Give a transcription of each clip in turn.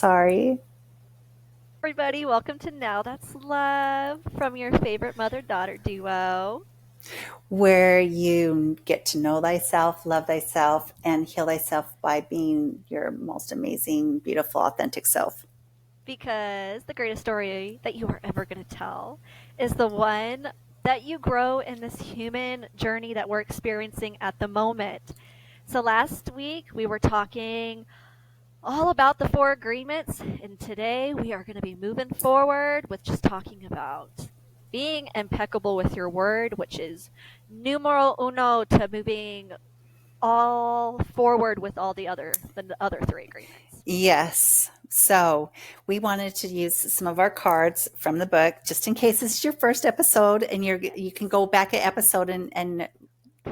Sorry, Everybody, welcome to Now That's Love from your favorite mother daughter duo. where you get to know thyself, love thyself, and heal thyself by being your most amazing, beautiful, authentic self. Because the greatest story that you are ever going to tell is the one that you grow in this human journey that we're experiencing at the moment. So, last week we were talking all about the four agreements, and today we are going to be moving forward with just talking about being impeccable with your word, which is numero uno to moving all forward with all the other three agreements. Yes. So we wanted to use some of our cards from the book, just in case this is your first episode, and you can go back an episode and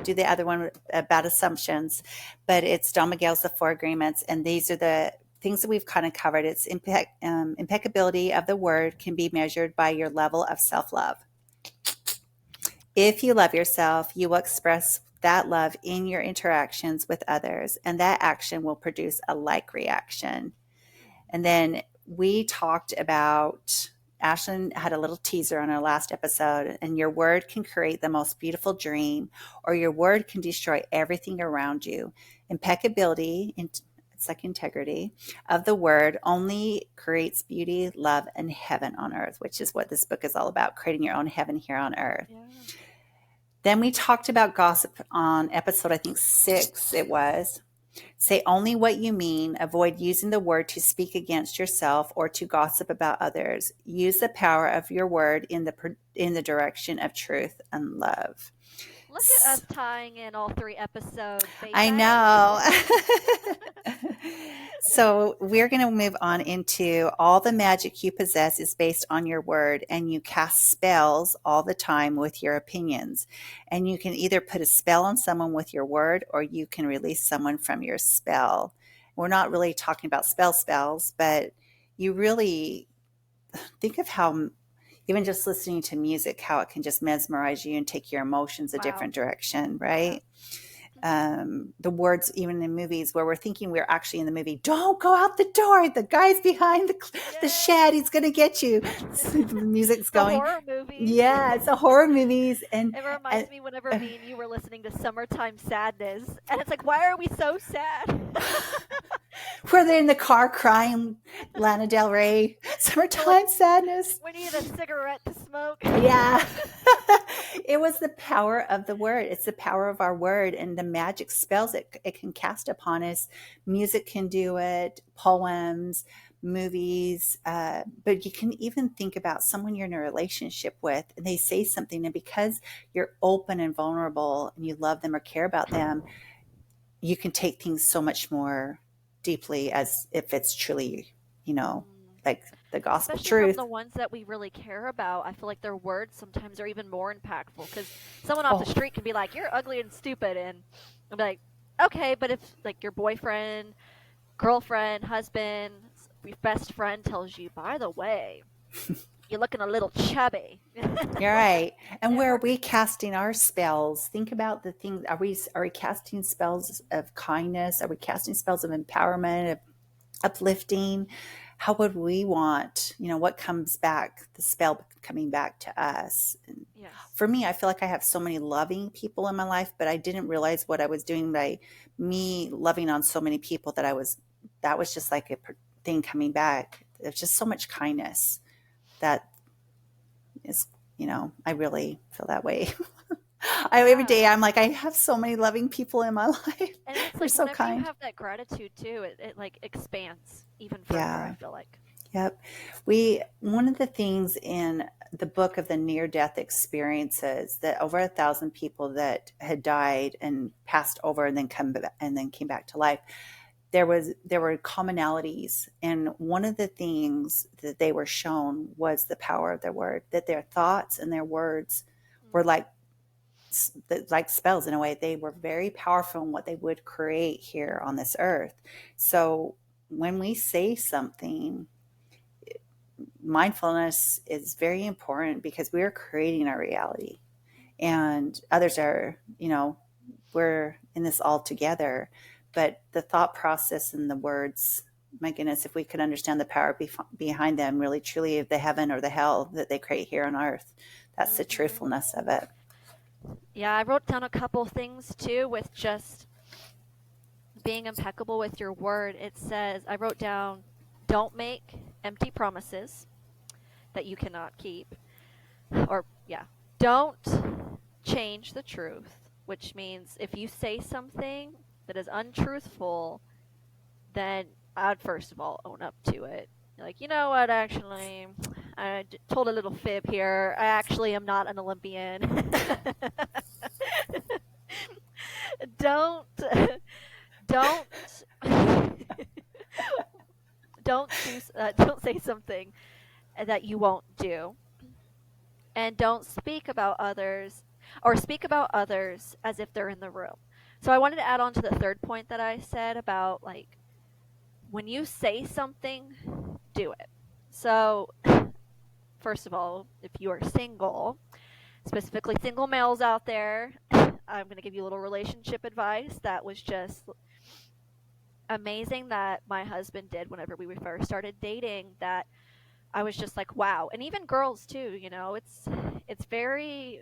do the other one about assumptions. But it's Don Miguel's The Four Agreements, and these are the things that we've kind of covered. It's impeccability of the word can be measured by your level of self love. If you love yourself, you will express that love in your interactions with others, and that action will produce a like reaction. And then we talked about, Ashlyn had a little teaser on our last episode, and your word can create the most beautiful dream, or your word can destroy everything around you. Impeccability, it's like integrity of the word, only creates beauty, love, and heaven on earth, which is what this book is all about, creating your own heaven here on earth. Yeah. Then we talked about gossip on episode, I think 6 it was. Say only what you mean. Avoid using the word to speak against yourself or to gossip about others. Use the power of your word in the direction of truth and love. Look at us tying in all three episodes, I baby. know. So we're going to move on into all the magic you possess is based on your word, and you cast spells all the time with your opinions. And you can either put a spell on someone with your word, or you can release someone from your spell. We're not really talking about spells, but you really think of how even just listening to music, how it can just mesmerize you and take your emotions a Wow. different direction, Yeah. right? The words, even in movies where we're thinking we're actually in the movie, don't go out the door. The guy's behind the Yeah. shed. He's going to get you. So the music's The going. horror movies. Yeah, it's a horror movies. It And reminds me whenever me and you were listening to Summertime Sadness, and it's like, why are we so sad? where they're in the car crying, Lana Del Rey, We're like, summertime sadness. we need a cigarette to smoke. Yeah. It was the power of the word. It's the power of our word and the magic spells it can cast upon us. Music can do it, poems, movies. But you can even think about someone you're in a relationship with and they say something, and because you're open and vulnerable and you love them or care about them, you can take things so much more deeply as if it's truly, you know, Mm. like the gospel Especially from the truth. ones that we really care about. I feel like their words sometimes are even more impactful because someone off the Oh, street can be like, "You're ugly and stupid," and I'm like, "Okay," but if like your boyfriend, girlfriend, husband, best friend tells you, "By the way, you're looking a little chubby," you're like right. And it where are hurts. we casting our spells? Think about the things. Are we casting spells of kindness? Are we casting spells of empowerment, of uplifting? How would we want, what comes back, the spell coming back to us? And Yes. for me, I feel like I have so many loving people in my life, but I didn't realize what I was doing by me loving on so many people that was just like a thing coming back. There's just so much kindness that is, I really feel that way. Every day Yeah. I'm like, I have so many loving people in my life. And it's They're like so whenever you kind. have that gratitude too, it like expands even further, I Yeah. feel like. Yep. One of the things in the book of the near death experiences that over 1,000 people that had died and passed over and then came back to life, there were commonalities. And one of the things that they were shown was the power of their word, that their thoughts and their words were Mm. like spells in a way. They were very powerful in what they would create here on this earth. So when we say something, mindfulness is very important because we're creating our reality, and others are, we're in this all together. But the thought process and the words my goodness, if we could understand the power behind them, really truly, of the heaven or the hell that they create here on earth. That's the Hmm. truthfulness of it. Yeah, I wrote down a couple things too with just being impeccable with your word. It says, I wrote down, don't make empty promises that you cannot keep. Or, yeah, don't change the truth, which means if you say something that is untruthful, then I'd first of all own up to it. Like, you know what, actually, told a little fib here. I actually am not an Olympian. don't, don't, don't say something that you won't do, and don't speak about others or speak about others as if they're in the room. So I wanted to add on to the third point that I said about like when you say something, do it. So, first of all, if you are single, specifically single males out there, I'm going to give you a little relationship advice that was just amazing that my husband did whenever we first started dating, that I was just like, wow. And even girls too, you know, it's very,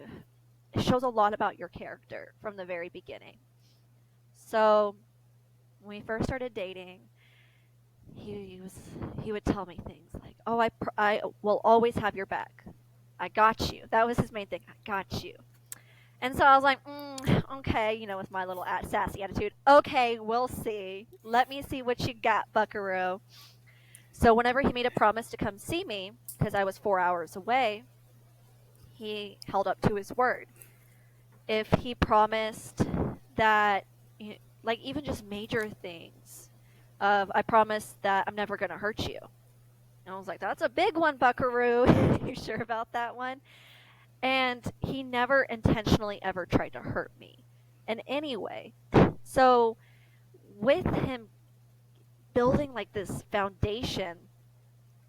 it shows a lot about your character from the very beginning. So when we first started dating, he was he would tell me things like, "Oh, I will always have your back. I got you." That was his main thing. I got you. And so I was like, okay, you know, with my little sassy attitude. Okay, we'll see. Let me see what you got, Buckaroo. So whenever he made a promise to come see me, because I was 4 hours away, he held up to his word. If he promised that, like even just major things, I promised that I'm never going to hurt you. And I was like, that's a big one, Buckaroo. You sure about that one? And he never intentionally ever tried to hurt me in any way. So with him building like this foundation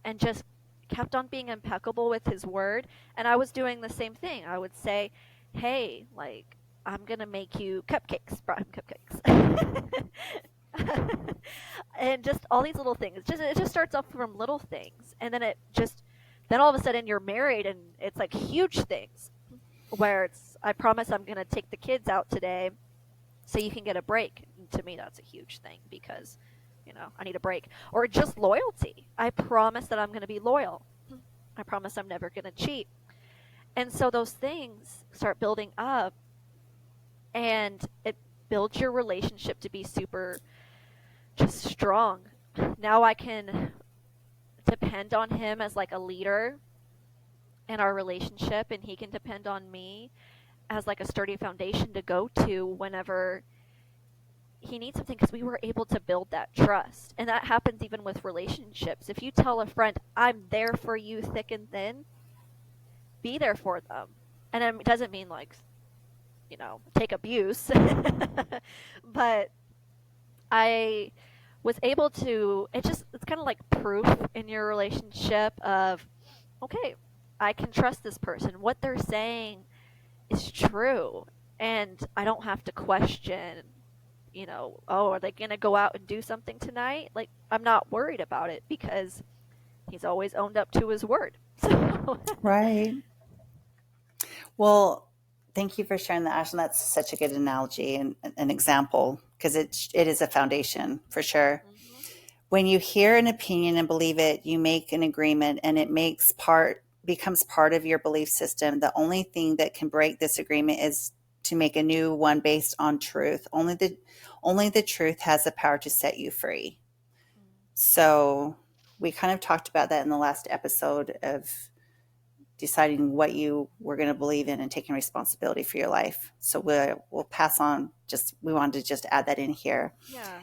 and just kept on being impeccable with his word, and I was doing the same thing. I would say, hey, like, I'm going to make you cupcakes. Brought him cupcakes. And just all these little things. It just starts off from little things, and then all of a sudden you're married, and it's like huge things where it's, I promise I'm going to take the kids out today so you can get a break. And to me, that's a huge thing because, you know, I need a break. Or just loyalty. I promise that I'm going to be loyal. I promise I'm never going to cheat. And so those things start building up, and it builds your relationship to be super just strong. Now I can depend on him as like a leader in our relationship, and he can depend on me as like a sturdy foundation to go to whenever he needs something, because we were able to build that trust. And that happens even with relationships. If you tell a friend, I'm there for you thick and thin, be there for them. And it doesn't mean like, you know, take abuse. But I was able to, it's kind of like proof in your relationship of, okay, I can trust this person. What they're saying is true. And I don't have to question, you know, oh, are they going to go out and do something tonight? Like, I'm not worried about it because he's always owned up to his word. So, Right. Well, thank you for sharing that, Ashley. That's such a good analogy and an example because it is a foundation for sure. mhm, When you hear an opinion and believe it, you make an agreement and it becomes part of your belief system. The only thing that can break this agreement is to make a new one based on truth. Only the truth has the power to set you free. So we kind of talked about that in the last episode of deciding what you were going to believe in and taking responsibility for your life. So we'll pass on, just we wanted to just add that in here. yeah.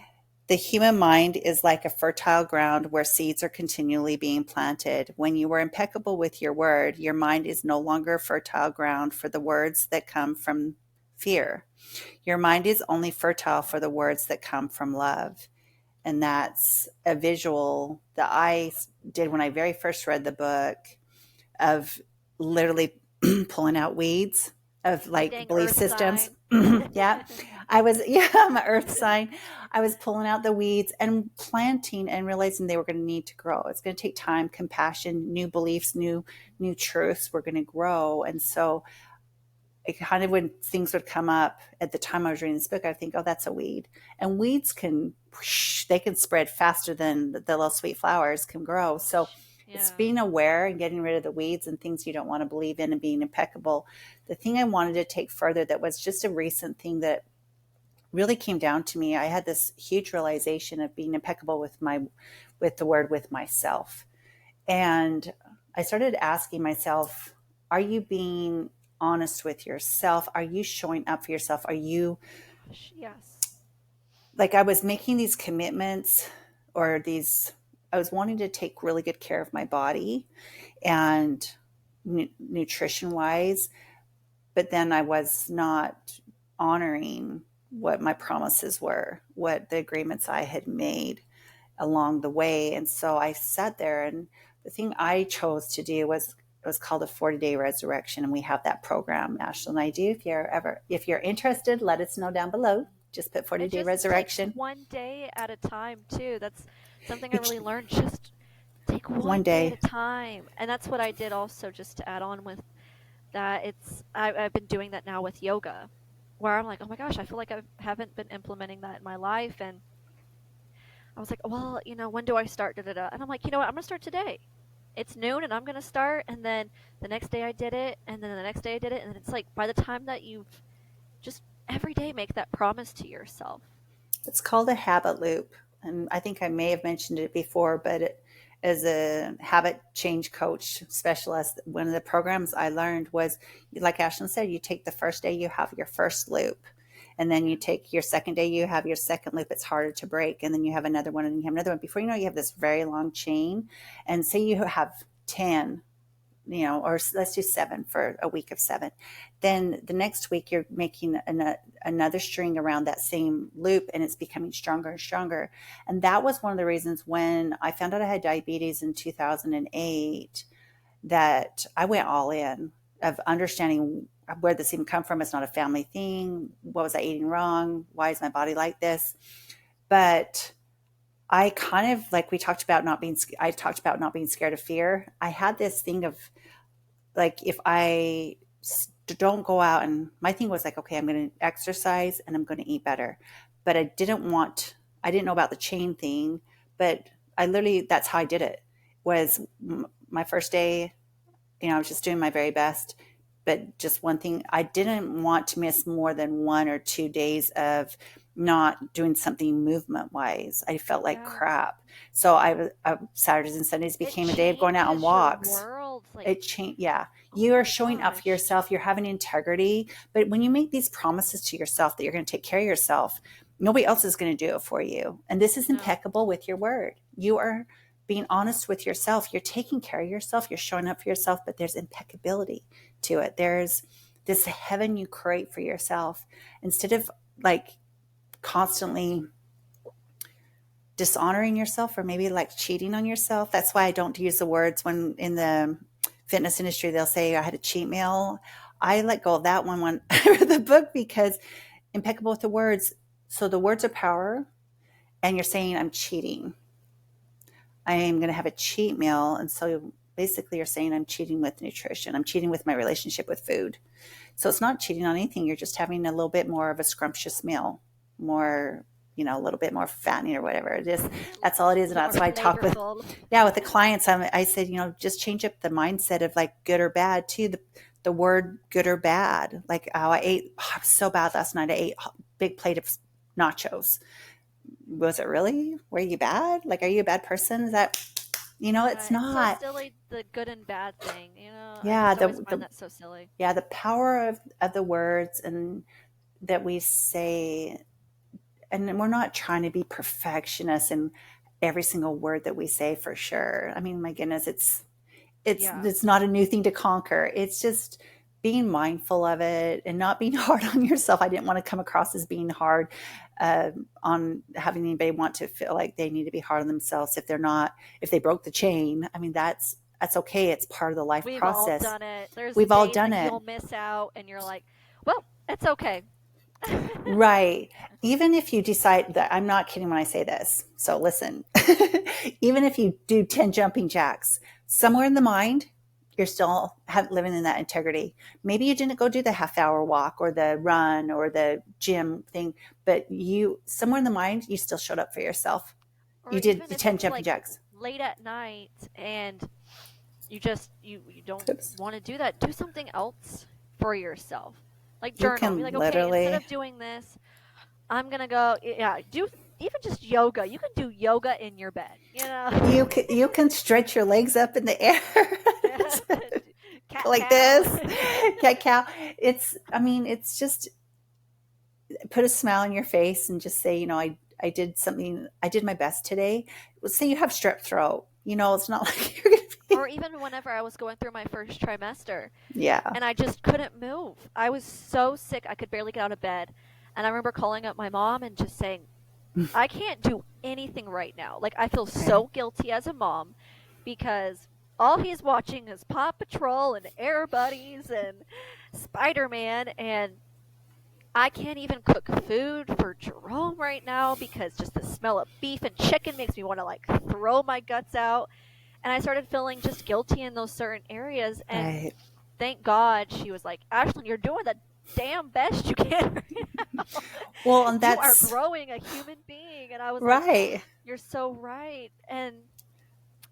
The human mind is like a fertile ground where seeds are continually being planted. When you are impeccable with your word, your mind is no longer fertile ground for the words that come from fear. Your mind is only fertile for the words that come from love. And that's a visual that I did when I very first read the book, of literally pulling out weeds of The like dang belief earth systems. sign. Yeah. I was, yeah, I'm an earth sign. I was pulling out the weeds and planting and realizing they were going to need to grow. It's going to take time, compassion, new beliefs, new truths were going to grow. And so it kind of, when things would come up at the time I was reading this book, I think, oh, that's a weed. And weeds can, they can spread faster than the little sweet flowers can grow. So it's Yeah. being aware and getting rid of the weeds and things you don't want to believe in and being impeccable. The thing I wanted to take further that was just a recent thing that really came down to me, I had this huge realization of being impeccable with the word with myself. And I started asking myself, are you being honest with yourself? Are you showing up for yourself? Are you, Gosh, yes. like, I was making these commitments, or these, I was wanting to take really good care of my body and nutrition wise, but then I was not honoring what my promises were, what the agreements I had made along the way. And so I sat there, and the thing I chose to do was, it was called a 40-day resurrection. And we have that program, Ashley and I do. If you're interested, let us know down below. Just put It 40-day just takes resurrection. one day at a time, too. That's something I Each really learned. Just take one one day at day. a time. And that's what I did also, just to add on with that. I've been doing that now with yoga, where I'm like, oh my gosh, I feel like I haven't been implementing that in my life. And I was like, well, when do I start? Da, da, da. And I'm like, you know what? I'm going to start today. It's noon and I'm going to start. And then the next day I did it. And then the next day I did it. And then it's like, by the time that you've just every day make that promise to yourself. It's called a habit loop. And I think I may have mentioned it before, but as a habit change coach specialist, one of the programs I learned was, like Ashlyn said, you take the first day, you have your first loop. And then Yeah. you take your second day, you have your second loop. It's harder to break. And then you have another one, and you have another one. Before you know, you have this very long chain. And say you have 10, or let's do 7 for a week of 7. Then the next week you're making another string around that same loop, and it's becoming stronger and stronger. And that was one of the reasons when I found out I had diabetes in 2008 that I went all in, of understanding where this even come from. It's not a family thing. What was I eating wrong? Why is my body like this? But I kind of, like we talked about not being, I talked about not being scared of fear. I had this thing of, like, if I don't go out, and my thing was like, okay, I'm going to exercise and I'm going to eat better. But I didn't know about the chain thing, but I literally, that's how I did it. Was my first day, I was just doing my very best. But just one thing, I didn't want to miss more than 1 or 2 days of not doing something movement wise. I felt like Yeah. crap. So Saturdays and Sundays It became a day of going out on changes your walks. world. Like, It changed. Yeah. oh You are my showing up for gosh. yourself. You're having integrity. But when you make these promises to yourself that you're going to take care of yourself, nobody else is going to do it for you. And this is No. impeccable with your word. You are being honest with yourself. You're taking care of yourself. You're showing up for yourself, but there's impeccability to it. There's this heaven you create for yourself instead of, like, constantly dishonoring yourself, or maybe like cheating on yourself. That's why I don't use the words when in the fitness industry they'll say I had a cheat meal. I let go of that one when I read the book, because impeccable with the words. So the words are power, and you're saying I'm cheating. I am going to have a cheat meal. And so basically you're saying I'm cheating with nutrition. I'm cheating with my relationship with food. So it's not cheating on anything. You're just having a little bit more of a scrumptious meal, more, a little bit more fattening or whatever it is. That's all it is. A And little more that's why I talk with, flavorful. yeah, with the clients. I said, just change up the mindset of, like, good or bad too. The word good or bad, like how I was so bad last night. I ate a big plate of nachos. Was it really? Were you bad? Like, are you a bad person? Is that, Yeah, it's it's so not. silly, the good and bad thing. I Yeah. just always find that so silly. Yeah, the power of the words, and that we say, and we're not trying to be perfectionists in every single word that we say, for sure. I mean, my goodness, Yeah. it's not a new thing to conquer. It's just being mindful of it and not being hard on yourself. I didn't want to come across as being hard, on having anybody want to feel like they need to be hard on themselves if they broke the chain. I mean, that's okay. It's part of the life We've all process. done it. There's We've all days done that it. you'll miss out and you're like, well, it's okay. Right. Even if you decide that, I'm not kidding when I say this. So listen, even if you do 10 jumping jacks, somewhere in the mind, you're still living in that integrity. Maybe you didn't go do the half hour walk or the run or the gym thing, but you, somewhere in the mind, you still showed up for yourself. Or You did even the if 10 it's jumping like jacks. late at night and you don't Oops. want to do that, do something else for yourself. Like You journal. Be can like, okay, instead literally, of doing this, I'm gonna go. Yeah, do even just yoga. You can do yoga in your bed. you can stretch your legs up in the air. Cat Like cow. this, cat cow. It's, I mean, it's just put a smile on your face and just say, I did something, I did my best today. Let's say you have strep throat. It's not like you're going to Or be, even whenever I was going through my first trimester yeah. and I just couldn't move. I was so sick I could barely get out of bed. And I remember calling up my mom and just saying, I can't do anything right now. Like, I feel Right. so guilty as a mom because all he's watching is Paw Patrol and Air Buddies and Spider Man, and I can't even cook food for Jerome right now because just the smell of beef and chicken makes me want to like throw my guts out. And I started feeling just guilty in those certain areas. And Right. thank God she was like, Ashlyn, you're doing the damn best you can right now. Well, and You are that's growing a human being. And I was like, right. you're so right. And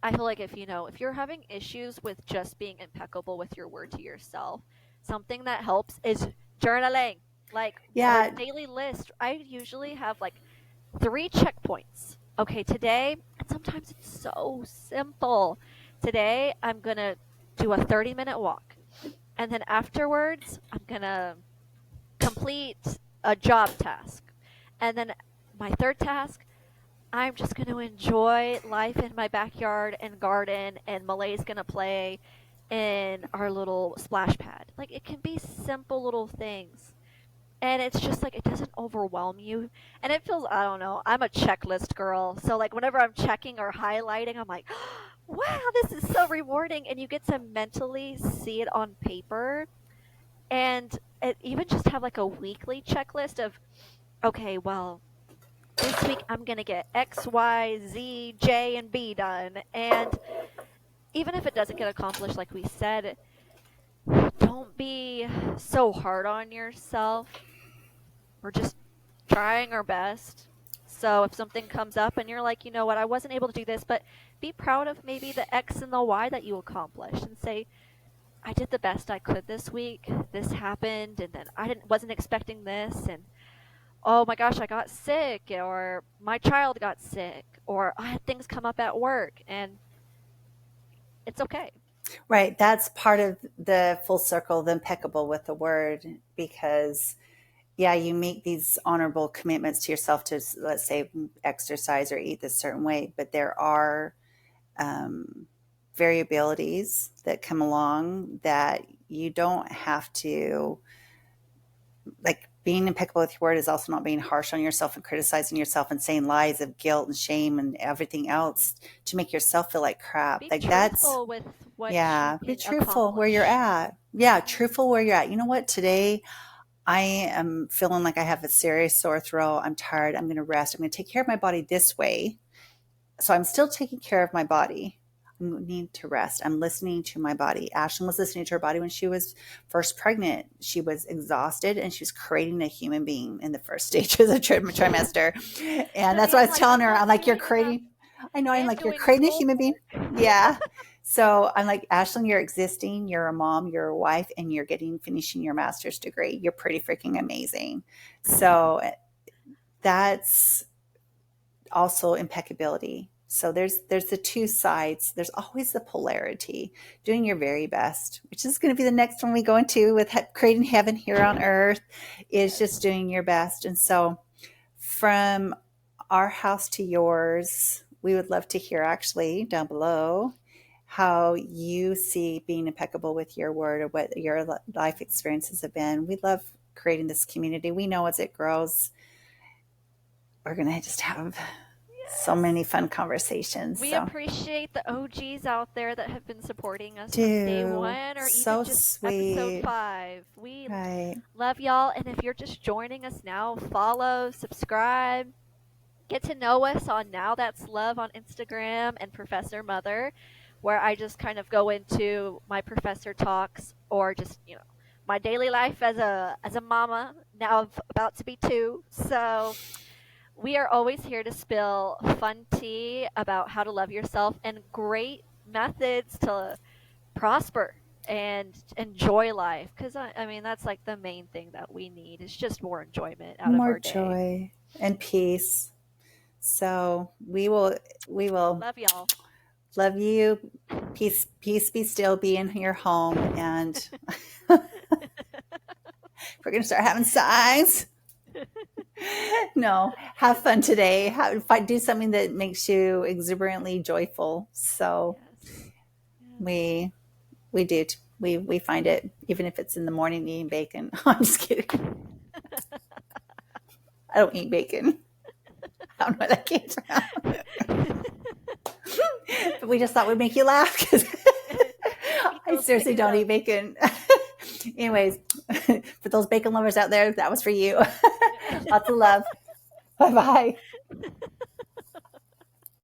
I feel like if you're having issues with just being impeccable with your word to yourself, something that helps is journaling. Like a Yeah. daily list. I usually have like 3 checkpoints. Okay, today, and sometimes it's so simple. Today, I'm going to do a 30-minute walk. And then afterwards, I'm going to complete a job task. And then my third task, I'm just going to enjoy life in my backyard and garden, and Malay's going to play in our little splash pad. Like, it can be simple little things. And it's just like, it doesn't overwhelm you. And it feels, I don't know, I'm a checklist girl. So, like, whenever I'm checking or highlighting, I'm like, wow, this is so rewarding. And you get to mentally see it on paper. And even just have like a weekly checklist of, okay, well, this week I'm going to get X, Y, Z, J, and B done. And even if it doesn't get accomplished, like we said, don't be so hard on yourself. We're just trying our best. So if something comes up and you're like, you know what, I wasn't able to do this, but be proud of maybe the X and the Y that you accomplished and say, I did the best I could this week. This happened and then I didn't wasn't expecting this and oh my gosh, I got sick, or my child got sick, or I had things come up at work, and it's okay. Right. That's part of the full circle, the impeccable with the word, because yeah, you make these honorable commitments to yourself to, let's say, exercise or eat this certain way, but there are um, variabilities that come along that you don't have to, like, being impeccable with your word is also not being harsh on yourself and criticizing yourself and saying lies of guilt and shame and everything Mhm. else to make yourself feel like crap. Be Like, that's, truthful with what you yeah, be can truthful where you're accomplish. at. Yeah, Mhm. truthful where you're at. You know what? Today, I am feeling like I have a serious sore throat. I'm tired. I'm going to rest. I'm going to take care of my body this way. So I'm still taking care of my body. I need to rest. I'm listening to my body. Ashlyn was listening to her body when she was first pregnant. She was exhausted and she was creating a human being in the first stages of trimester. And And that's what I being was like, telling I'm her. not I'm like, you're doing enough creating, I know, I'm and like, you're doing creating a schoolwork. human being. Yeah. So I'm like, Ashlyn, you're existing. You're a mom, you're a wife, and you're finishing your master's degree. You're pretty freaking amazing. So that's also impeccability. So there's the two sides. There's always the polarity. Doing your very best, which is going to be the next one we go into with creating heaven here on earth, is Yes. just doing your best. And so from our house to yours, we would love to hear actually down below how you see being impeccable with your word or what your life experiences have been. We love creating this community. We know as it grows, we're going to just have So many fun conversations. We So appreciate the OGs out there that have been supporting us from day do. one or even So just episode sweet. 5. We Right. love y'all. And if you're just joining us now, follow, subscribe, get to know us on Now That's Love on Instagram and Professor Mother, where I just kind of go into my professor talks or just, my daily life as a mama, now about to be 2. So we are always here to spill fun tea about how to love yourself and great methods to prosper and enjoy life, because I mean that's like the main thing that we need is just more enjoyment out of More our day. joy and peace. So we will Love y'all. love you. Peace be still, be in your home. And we're going to start having signs. No, have fun today. Do something that makes you exuberantly joyful. So Yes. Yes. we we do. We find it, even if it's in the morning eating bacon. I'm just kidding. I don't eat bacon. I don't know where that came from. But we just thought we'd make you laugh because Eat I those seriously bacon don't eat cups. bacon. Anyways, for those bacon lovers out there, that was for you. Lots of love. Bye bye.